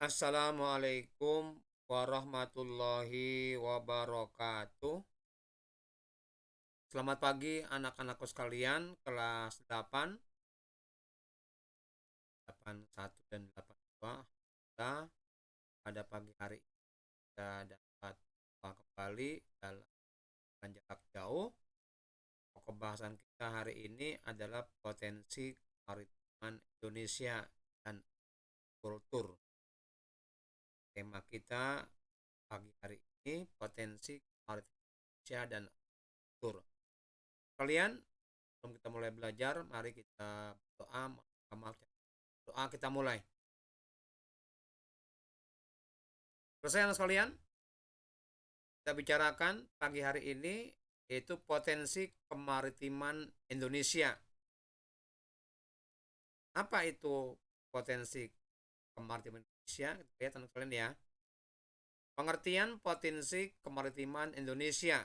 Assalamualaikum warahmatullahi wabarakatuh. Selamat pagi anak-anakku sekalian kelas 8, 81 dan 82. Kita pada pagi hari ini kita dapat kembali dalam jarak jauh. Pokok bahasan kita hari ini adalah potensi kemaritiman Indonesia dan kultur. Tema kita pagi hari ini potensi kemaritiman Indonesia dan kultur. Kalian, sebelum kita mulai belajar, mari kita berdoa. Doa kita mulai. Selesai anak sekalian? Kita bicarakan pagi hari ini yaitu potensi kemaritiman Indonesia. Apa itu potensi kemaritiman Indonesia? Kita lihat anak sekalian ya. Pengertian potensi kemaritiman Indonesia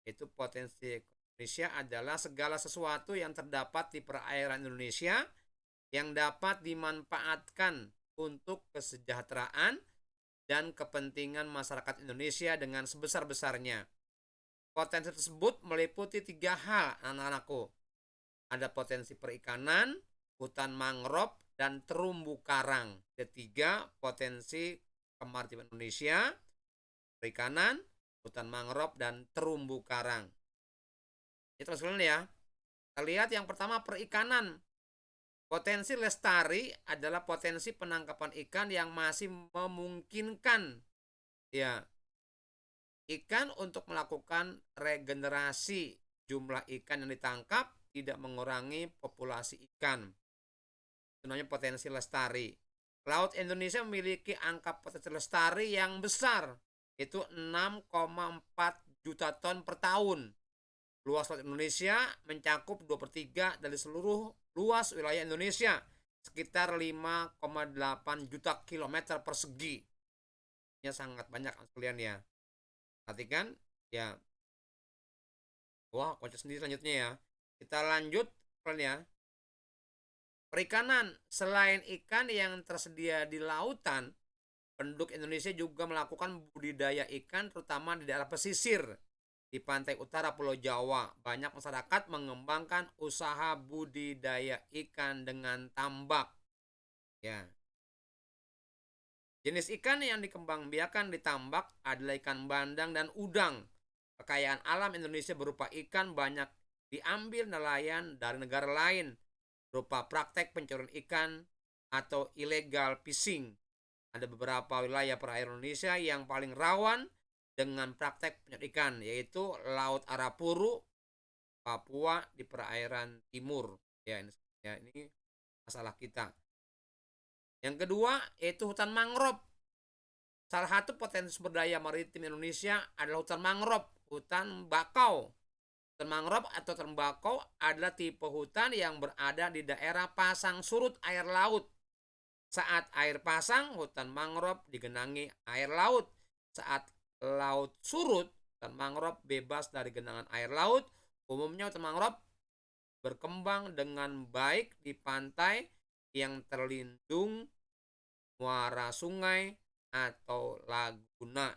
itu potensi Indonesia adalah segala sesuatu yang terdapat di perairan Indonesia yang dapat dimanfaatkan untuk kesejahteraan dan kepentingan masyarakat Indonesia dengan sebesar-besarnya. Potensi tersebut meliputi 3 hal anak-anakku. Ada potensi perikanan, hutan mangrove, dan terumbu karang. Ketiga, potensi kemaritiman Indonesia, perikanan, hutan mangrove, dan terumbu karang. Itu sekalian ya. Kita lihat yang pertama perikanan. Potensi lestari adalah potensi penangkapan ikan yang masih memungkinkan ya ikan untuk melakukan regenerasi. Jumlah ikan yang ditangkap tidak mengurangi populasi ikan. Itu namanya potensi lestari. Laut Indonesia memiliki angka potensi lestari yang besar, itu 6,4 juta ton per tahun. Luas laut Indonesia mencakup 2/3 dari seluruh luas wilayah Indonesia, sekitar 5,8 juta kilometer persegi. Ini sangat banyak sekalian ya. Perhatikan ya. Wah, kocok sendiri selanjutnya ya. Kita lanjut ya. Perikanan, selain ikan yang tersedia di lautan, penduduk Indonesia juga melakukan budidaya ikan terutama di daerah pesisir. Di pantai utara Pulau Jawa, banyak masyarakat mengembangkan usaha budidaya ikan dengan tambak. Ya. Jenis ikan yang dikembangbiakan di tambak adalah ikan bandang dan udang. Kekayaan alam Indonesia berupa ikan banyak diambil nelayan dari negara lain, berupa praktek pencurian ikan atau illegal fishing. Ada beberapa wilayah perairan Indonesia yang paling rawan dengan praktek pencurian ikan, yaitu Laut Arafuru, Papua di perairan timur. Ya, ini masalah kita. Yang kedua, yaitu hutan mangrove. Salah satu potensi sumber daya maritim Indonesia adalah hutan mangrove, hutan bakau. Hutan mangrove atau hutan bakau adalah tipe hutan yang berada di daerah pasang surut air laut. Saat air pasang, hutan mangrove digenangi air laut. Saat laut surut, hutan mangrove bebas dari genangan air laut. Umumnya hutan mangrove berkembang dengan baik di pantai yang terlindung muara sungai atau laguna.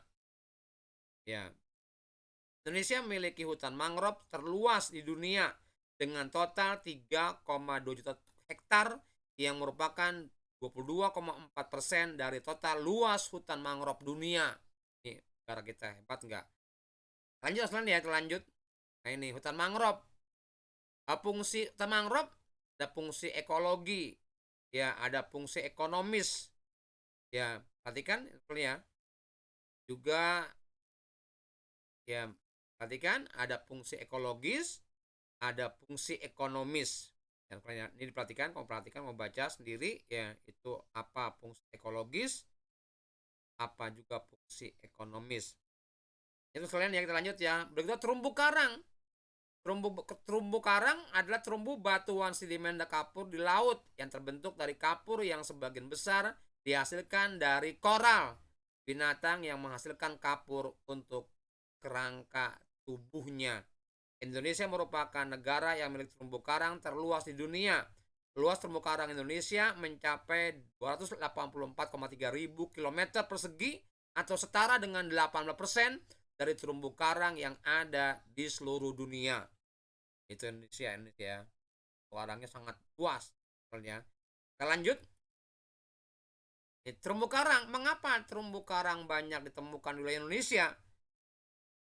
Ya. Indonesia memiliki hutan mangrove terluas di dunia dengan total 3,2 juta hektar yang merupakan 22,4% dari total luas hutan mangrove dunia. Ini negara kita hebat nggak? Lanjut selanjutnya ya, lanjut. Nah ini hutan mangrove. Fungsi hutan mangrove ada fungsi ekologi, ya ada fungsi ekonomis. Ya perhatikan ya. Juga ya perhatikan ada fungsi ekologis, ada fungsi ekonomis. Ini diperhatikan, kamu perhatikan, mau baca sendiri ya, itu apa fungsi ekologis, apa juga fungsi ekonomis. Itu sekalian ya, kita lanjut ya. Berikutnya terumbu karang. Terumbu karang adalah terumbu batuan sedimen kapur di laut yang terbentuk dari kapur yang sebagian besar dihasilkan dari koral, binatang yang menghasilkan kapur untuk kerangka tubuhnya. Indonesia merupakan negara yang memiliki terumbu karang terluas di dunia. Luas terumbu karang Indonesia mencapai 284,3 ribu kilometer persegi atau setara dengan 18% dari terumbu karang yang ada di seluruh dunia. Itu Indonesia. Karangnya sangat luas. Kita lanjut. Terumbu karang, mengapa terumbu karang banyak ditemukan di wilayah Indonesia?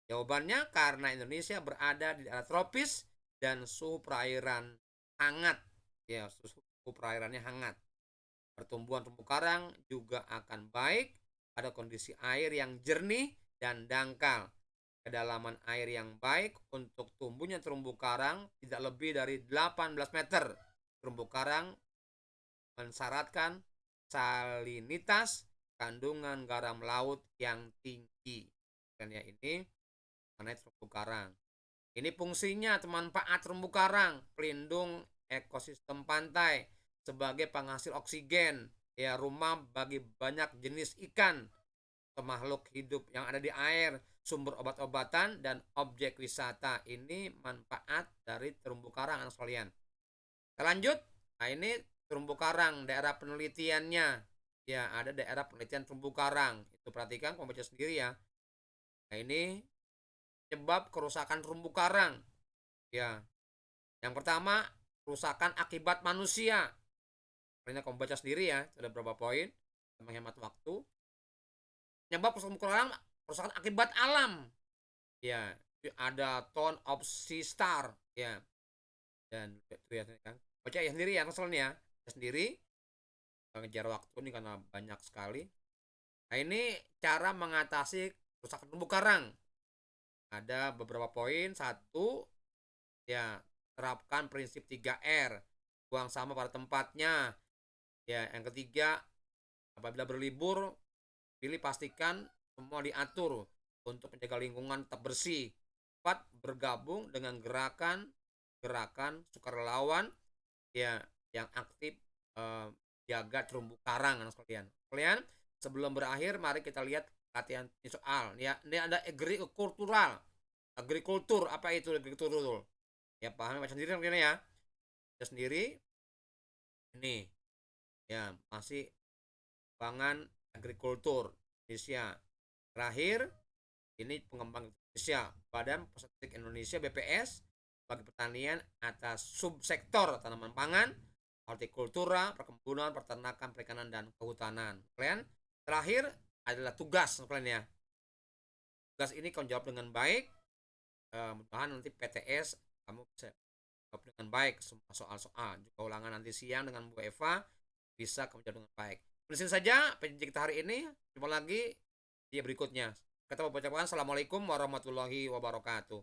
Jawabannya karena Indonesia berada di daerah tropis dan suhu perairan hangat. Ya, suhu perairannya hangat. Pertumbuhan terumbu karang juga akan baik pada kondisi air yang jernih dan dangkal. Kedalaman air yang baik untuk tumbuhnya terumbu karang tidak lebih dari 18 meter. Terumbu karang mensyaratkan salinitas kandungan garam laut yang tinggi. Dan ya ini mengenai terumbu karang. Ini fungsinya atau manfaat terumbu karang: pelindung ekosistem pantai, sebagai penghasil oksigen, ya rumah bagi banyak jenis ikan atau makhluk hidup yang ada di air, sumber obat-obatan dan objek wisata. Ini manfaat dari terumbu karang anak sekalian. Kita lanjut. Nah, ini terumbu karang, daerah penelitiannya. Ya, ada daerah penelitian terumbu karang. Itu perhatikan, kamu baca sendiri ya. Nah, ini penyebab kerusakan terumbu karang. Ya, yang pertama, kerusakan akibat manusia. Ini kamu baca sendiri ya, ada beberapa poin, menghemat waktu. Penyebab kerusakan akibat alam. Ya, ada Ton of Sea Star. Ya, dan itu ya kan. Baca ya sendiri ya, masalahnya sendiri. Ngejar waktu ini karena banyak sekali. Nah, ini cara mengatasi kerusakan terumbu karang. Ada beberapa poin. Satu, ya, terapkan prinsip 3R. Buang sampah pada tempatnya. Ya, yang ketiga, apabila berlibur, pastikan semua diatur untuk menjaga lingkungan tetap bersih. 4, bergabung dengan gerakan sukarelawan ya yang aktif jaga terumbu karang anak sekalian. Kalian sebelum berakhir mari kita lihat latihan ini soal. Ya, ini ada agrikultural. Agrikultur, apa itu agrikultur? Ya paham macam sendiri mungkin ya. Kita sendiri ini ya masih pengembangan agrikultur Indonesia. Terakhir, ini pengembang Indonesia, Badan Pusat Statistik Indonesia BPS, bagi pertanian atas subsektor tanaman pangan, hortikultura, perkebunan, peternakan, perikanan, dan kehutanan. Kalian terakhir adalah tugas kalian ya. Tugas ini kamu jawab dengan baik. Mudah-mudahan nanti PTS kamu bisa jawab dengan baik semua soal-soal. Jika ulangan nanti siang dengan Bu Eva, bisa kamu jawab dengan baik. Di sini saja pendidik kita hari ini. Jumpa lagi di berikutnya. Kita mengucapkan assalamualaikum warahmatullahi wabarakatuh.